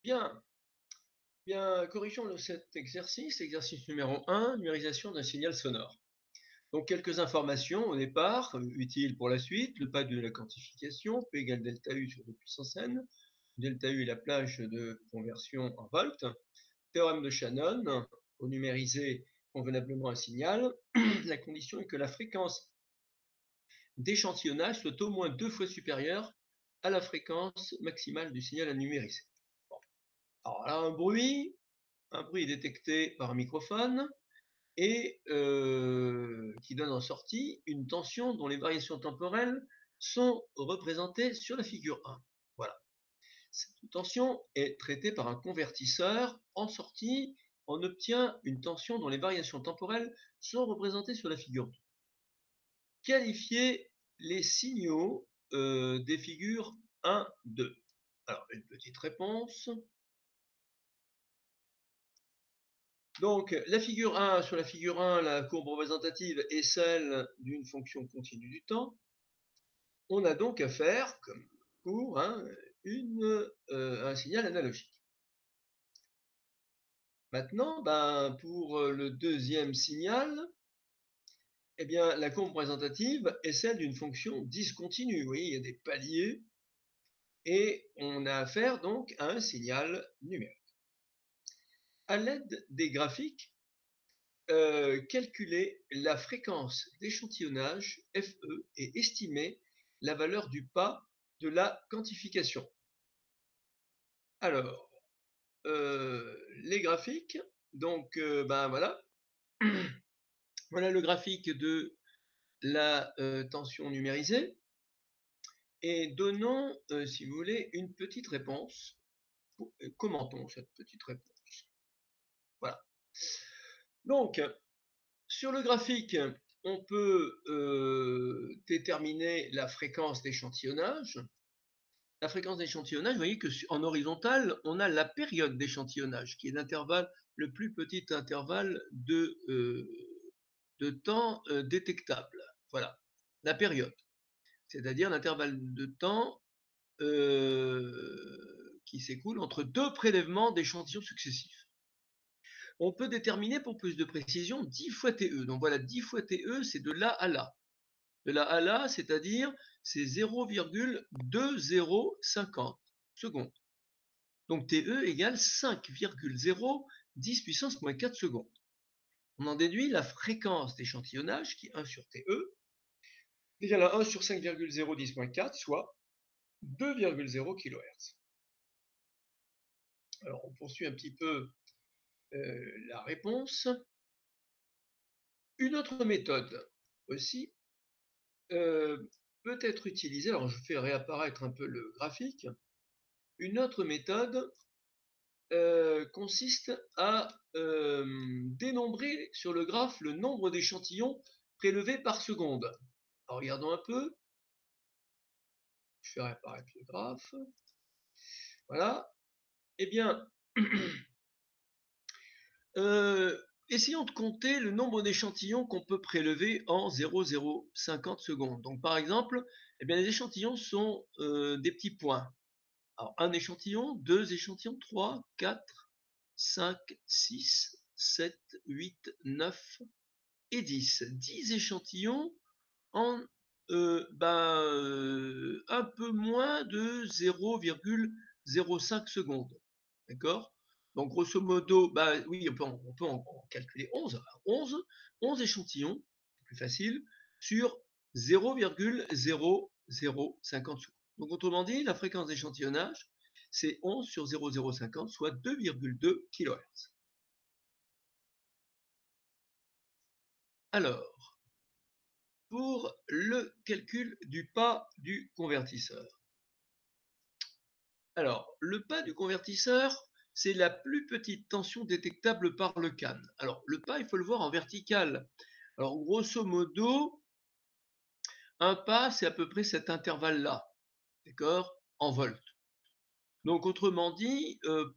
Bien, bien, corrigeons cet exercice. Exercice numéro 1, numérisation d'un signal sonore. Donc, quelques informations au départ, utiles pour la suite. Le pas de la quantification, P égale delta U sur 2 puissance n. Delta U est la plage de conversion en volts. Théorème de Shannon, pour numériser convenablement un signal, la condition est que la fréquence d'échantillonnage soit au moins 2 fois supérieure à la fréquence maximale du signal à numériser. Bon. Alors là, un bruit est détecté par un microphone et qui donne en sortie une tension dont les variations temporelles sont représentées sur la figure 1. Voilà. Cette tension est traitée par un convertisseur. En sortie, on obtient une tension dont les variations temporelles sont représentées sur la figure 2. Qualifier les signaux des figures 1, 2. Alors, une petite réponse. Donc, la figure 1, sur la figure 1, la courbe représentative est celle d'une fonction continue du temps. On a donc à faire, comme cours, un signal analogique. Maintenant, pour le deuxième signal, eh bien, la courbe représentative est celle d'une fonction discontinue. Vous voyez, il y a des paliers et on a affaire donc à un signal numérique. À l'aide des graphiques, calculer la fréquence d'échantillonnage FE et estimer la valeur du pas de la quantification. Alors, les graphiques, donc voilà. Voilà le graphique de la tension numérisée. Et donnons, si vous voulez, une petite réponse. Commentons cette petite réponse. Voilà. Donc, sur le graphique, on peut déterminer la fréquence d'échantillonnage. La fréquence d'échantillonnage, vous voyez qu'en horizontal, on a la période d'échantillonnage, qui est l'intervalle, le plus petit intervalle de temps détectable. Voilà, la période, c'est-à-dire l'intervalle de temps qui s'écoule entre deux prélèvements d'échantillons successifs. On peut déterminer pour plus de précision 10 fois TE. Donc voilà, 10 fois TE, c'est de là à là. De là à là, c'est-à-dire c'est 0,2050 secondes. Donc TE égale 5,010 puissance moins 4 secondes. On en déduit la fréquence d'échantillonnage, qui est 1 sur TE, égale à 1 sur 5,010 moins 4, soit 2,0 kHz. Alors on poursuit un petit peu la réponse. Une autre méthode aussi peut être utilisée, alors je fais réapparaître un peu le graphique. Une autre méthode consiste à dénombrer sur le graphe le nombre d'échantillons prélevés par seconde. Alors regardons un peu. Je fais réapparaître le graphe. Voilà. Eh bien, essayons de compter le nombre d'échantillons qu'on peut prélever en 0,050 secondes. Donc par exemple, eh bien, les échantillons sont des petits points. Alors un échantillon, deux échantillons, 3, 4, 5, 6, 7, 8, 9 et 10. 10 échantillons en un peu moins de 0,05 secondes. D'accord? Donc grosso modo, oui, on peut en calculer 11. 11 échantillons, c'est plus facile, sur 0,0050 secondes. Donc autrement dit, la fréquence d'échantillonnage, c'est 11 sur 0,050, soit 2,2 kHz. Alors, pour le calcul du pas du convertisseur. Alors, le pas du convertisseur, c'est la plus petite tension détectable par le CAN. Alors, le pas, il faut le voir en vertical. Alors, grosso modo, un pas, c'est à peu près cet intervalle-là, d'accord, en volts. Donc, autrement dit, on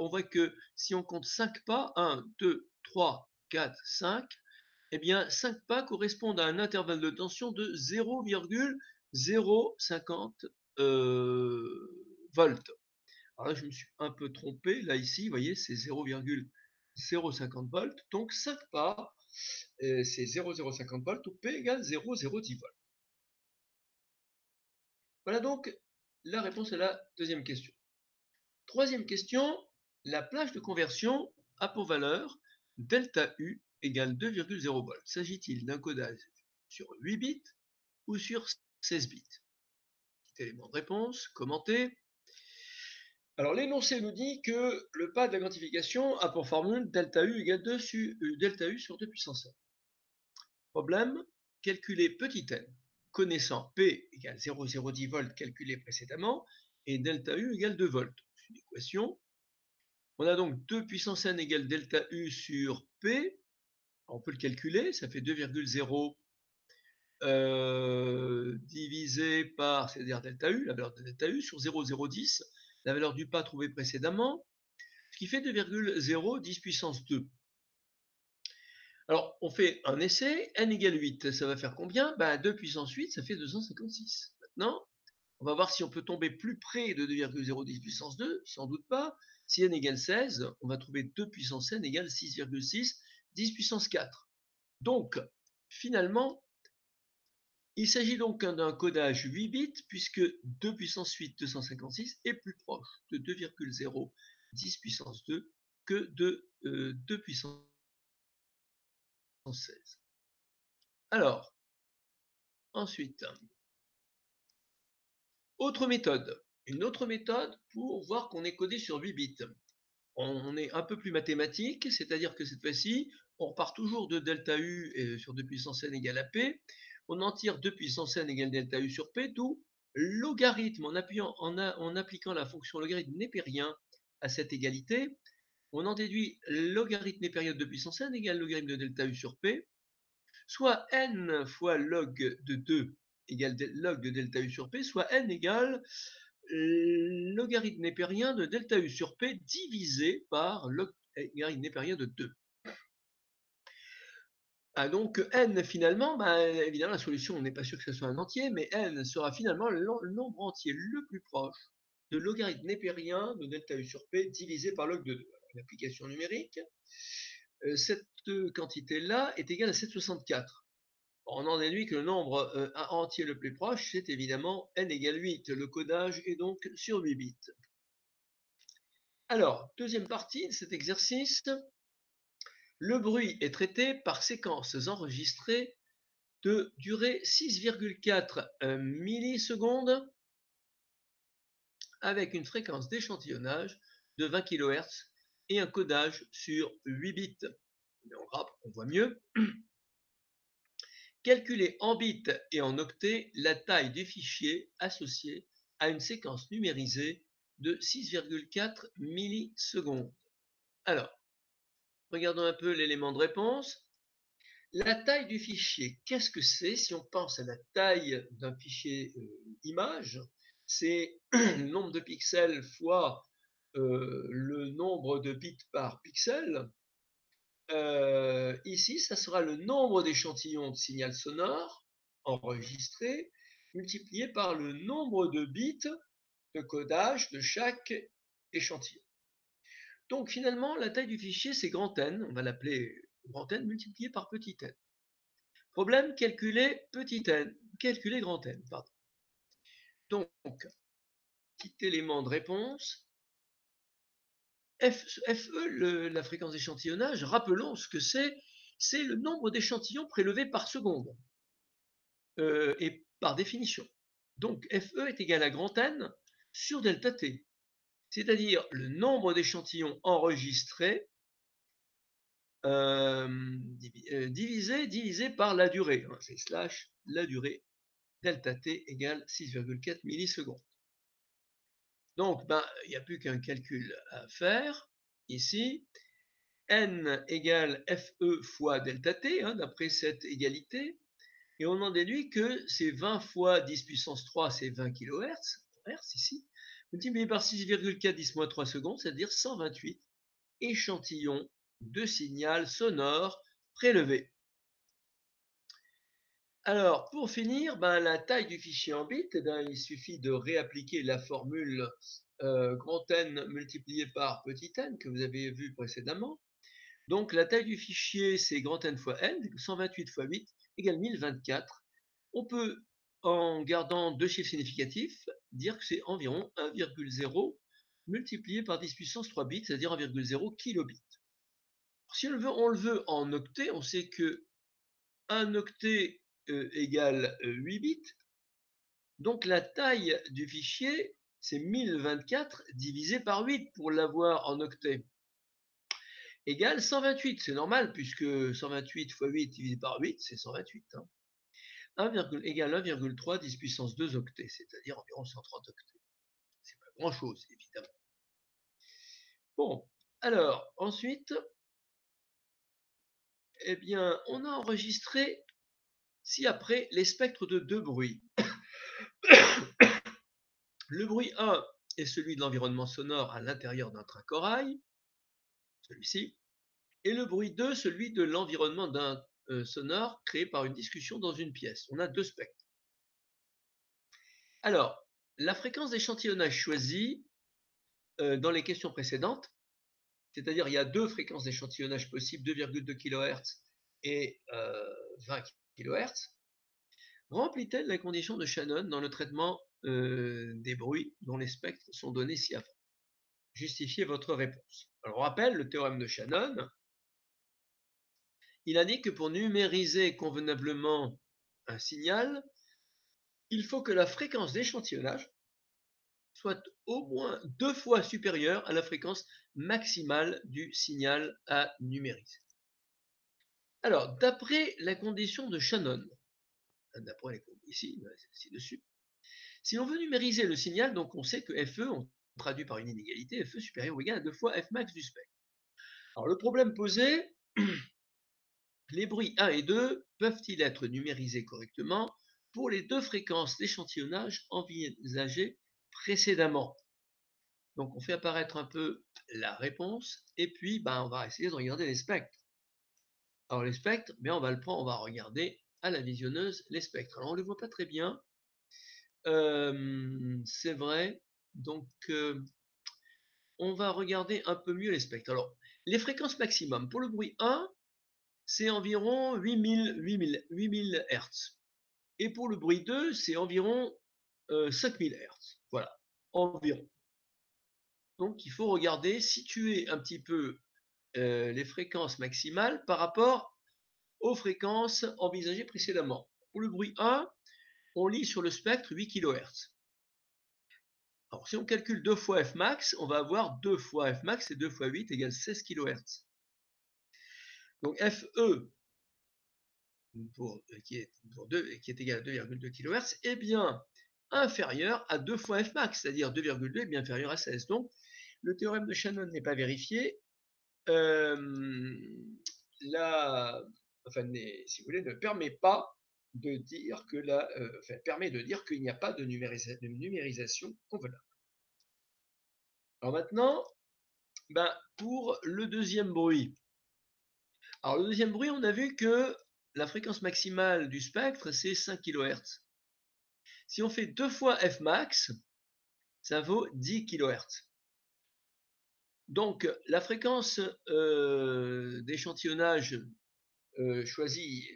voit que si on compte 5 pas, 1, 2, 3, 4, 5, eh bien, 5 pas correspondent à un intervalle de tension de 0,050 volts. Alors là, je me suis un peu trompé. Là, ici, vous voyez, c'est 0,050 volts. Donc 5 pas, c'est 0,050 volts, ou P égale 0,010 volts. Voilà donc la réponse à la deuxième question. Troisième question, la plage de conversion a pour valeur delta U égale 2,0 volts. S'agit-il d'un codage sur 8 bits ou sur 16 bits? Petit élément de réponse, commenté. Alors l'énoncé nous dit que le pas de la quantification a pour formule delta U égale delta U sur 2 puissance n. Problème, calculer petit n, connaissant P égale 0,010 volts calculé précédemment, et delta U égale 2 volts. C'est une équation. On a donc 2 puissance n égale delta U sur P. On peut le calculer, ça fait 2,0 divisé par, c'est-à-dire delta U, la valeur de delta U, sur 0,010, la valeur du pas trouvée précédemment, ce qui fait 2,010 puissance 2. Alors, on fait un essai, n égale 8, ça va faire combien? 2 puissance 8, ça fait 256. Maintenant, on va voir si on peut tomber plus près de 2,010 puissance 2, sans doute pas. Si n égale 16, on va trouver 2 puissance n égale 6,6, 10 puissance 4. Donc, finalement, il s'agit donc d'un codage 8 bits, puisque 2 puissance 8, 256 est plus proche de 2,010 puissance 2 que de 2 puissance 16. Alors, ensuite, autre méthode. Une autre méthode pour voir qu'on est codé sur 8 bits. On est un peu plus mathématique, c'est-à-dire que cette fois-ci, on repart toujours de delta U sur 2 puissance n égale à P. On en tire 2 puissance n égale delta U sur P, d'où logarithme, en appliquant la fonction logarithme népérien à cette égalité, on en déduit logarithme népérien de 2 puissance n égale logarithme de delta U sur P, soit n fois log de 2 égale log de delta U sur P, soit n égale logarithme népérien de delta U sur P divisé par logarithme népérien de 2. Ah, donc n finalement, évidemment la solution, on n'est pas sûr que ce soit un entier, mais n sera finalement le nombre entier le plus proche de logarithme népérien de delta U sur P divisé par log de 2. Alors, une application numérique, cette quantité-là est égale à 764. On en déduit que le nombre entier le plus proche, c'est évidemment n égale 8. Le codage est donc sur 8 bits. Alors, deuxième partie de cet exercice, le bruit est traité par séquences enregistrées de durée 6,4 millisecondes avec une fréquence d'échantillonnage de 20 kHz et un codage sur 8 bits. Mais en gras, on voit mieux. Calculer en bits et en octets la taille du fichier associé à une séquence numérisée de 6,4 millisecondes. Alors, regardons un peu l'élément de réponse. La taille du fichier, qu'est-ce que c'est? Si on pense à la taille d'un fichier image, c'est le nombre de pixels fois le nombre de bits par pixel. Ici, ça sera le nombre d'échantillons de signal sonore enregistrés multiplié par le nombre de bits de codage de chaque échantillon. Donc finalement, la taille du fichier, c'est grand N, on va l'appeler grand N multiplié par petit n. Problème, calculer petit n, calculer grand N, pardon. Donc, petit élément de réponse, FE, la fréquence d'échantillonnage, rappelons ce que c'est le nombre d'échantillons prélevés par seconde, et par définition. Donc, FE est égal à grand N sur delta T, c'est-à-dire le nombre d'échantillons enregistrés divisé par la durée, c'est slash la durée, delta T égale 6,4 millisecondes. Donc, il n'y a plus qu'un calcul à faire ici. N égale FE fois delta T, d'après cette égalité. Et on en déduit que c'est 20 fois 10 puissance 3, c'est 20 kHz, ici, multiplié par 6,4 10-3 secondes, c'est-à-dire 128 échantillons de signal sonore prélevés. Alors, pour finir, la taille du fichier en bits, il suffit de réappliquer la formule grand N multiplié par petit n que vous avez vu précédemment. Donc, la taille du fichier, c'est grand N fois N, 128 fois 8 égale 1024. On peut, en gardant deux chiffres significatifs, dire que c'est environ 1,0 multiplié par 10 puissance 3 bits, c'est-à-dire 1,0 kilobits. Si on le veut en octets, on sait que 1 octet égale 8 bits. Donc la taille du fichier, c'est 1024 divisé par 8 pour l'avoir en octets. Égale 128, c'est normal puisque 128 fois 8 divisé par 8, c'est 128. Égale 1,3 10 puissance 2 octets, c'est-à-dire environ 130 octets. C'est pas grand-chose, évidemment. Bon, alors, ensuite, eh bien, on a enregistré ci-après les spectres de deux bruits. Le bruit 1 est celui de l'environnement sonore à l'intérieur d'un train corail, celui-ci, et le bruit 2, celui de l'environnement sonore créé par une discussion dans une pièce. On a deux spectres. Alors, la fréquence d'échantillonnage choisie dans les questions précédentes, c'est-à-dire il y a deux fréquences d'échantillonnage possibles, 2,2 kHz et 20 kHz, remplit-elle la condition de Shannon dans le traitement des bruits dont les spectres sont donnés ci-avant? Justifiez votre réponse. Alors, on rappelle le théorème de Shannon. Il indique que pour numériser convenablement un signal, il faut que la fréquence d'échantillonnage soit au moins 2 fois supérieure à la fréquence maximale du signal à numériser. Alors, d'après la condition de Shannon, d'après ici, ci-dessus, si l'on veut numériser le signal, donc on sait que FE, on traduit par une inégalité, FE supérieur ou égal à 2 fois Fmax du spectre. Alors, le problème posé, les bruits 1 et 2 peuvent-ils être numérisés correctement pour les deux fréquences d'échantillonnage envisagées précédemment? Donc on fait apparaître un peu la réponse et puis on va essayer de regarder les spectres. Alors les spectres, on va regarder à la visionneuse les spectres. Alors on ne les voit pas très bien, c'est vrai, donc on va regarder un peu mieux les spectres. Alors les fréquences maximum pour le bruit 1, c'est environ 8000 Hz. Et pour le bruit 2, c'est environ 5000 Hz. Voilà, environ. Donc il faut regarder, situer un petit peu les fréquences maximales par rapport aux fréquences envisagées précédemment. Pour le bruit 1, on lit sur le spectre 8 kHz. Alors si on calcule 2 fois Fmax, on va avoir 2 fois Fmax et 2 fois 8 égale 16 kHz. Donc FE, qui est égal à 2,2 kHz, est bien inférieur à 2 fois Fmax, c'est-à-dire 2,2 est bien inférieur à 16. Donc le théorème de Shannon n'est pas vérifié. Si vous voulez, ne permet pas de dire que permet de dire qu'il n'y a pas de numérisation convenable. Alors maintenant, pour le deuxième bruit. Alors le deuxième bruit, on a vu que la fréquence maximale du spectre, c'est 5 kHz. Si on fait 2 fois Fmax, ça vaut 10 kHz. Donc la fréquence d'échantillonnage choisie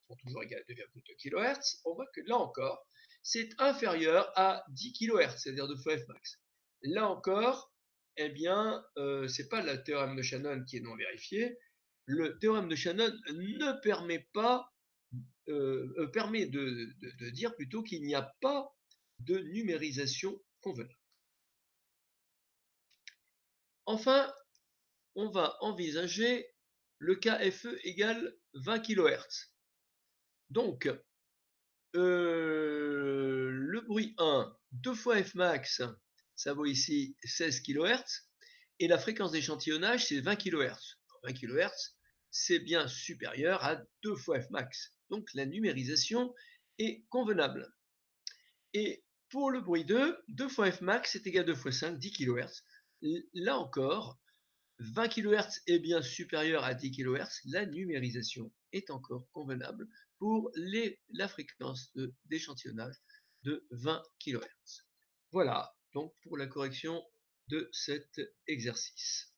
sont toujours égale à 2,2 kHz, on voit que là encore, c'est inférieur à 10 kHz, c'est-à-dire 2 fois Fmax. Là encore, ce n'est pas le théorème de Shannon qui est non vérifié. Le théorème de Shannon ne permet pas, permet de dire plutôt qu'il n'y a pas de numérisation convenable. Enfin, on va envisager le cas FE égale 20 kHz. Donc, le bruit 1, 2 fois Fmax, ça vaut ici 16 kHz, et la fréquence d'échantillonnage, c'est 20 kHz. 20 kHz, c'est bien supérieur à 2 fois Fmax. Donc la numérisation est convenable. Et pour le bruit 2, 2 fois Fmax, c'est égal à 2 fois 5, 10 kHz. Là encore, 20 kHz est bien supérieur à 10 kHz, la numérisation est encore convenable pour la fréquence d'échantillonnage de 20 kHz. Voilà donc pour la correction de cet exercice.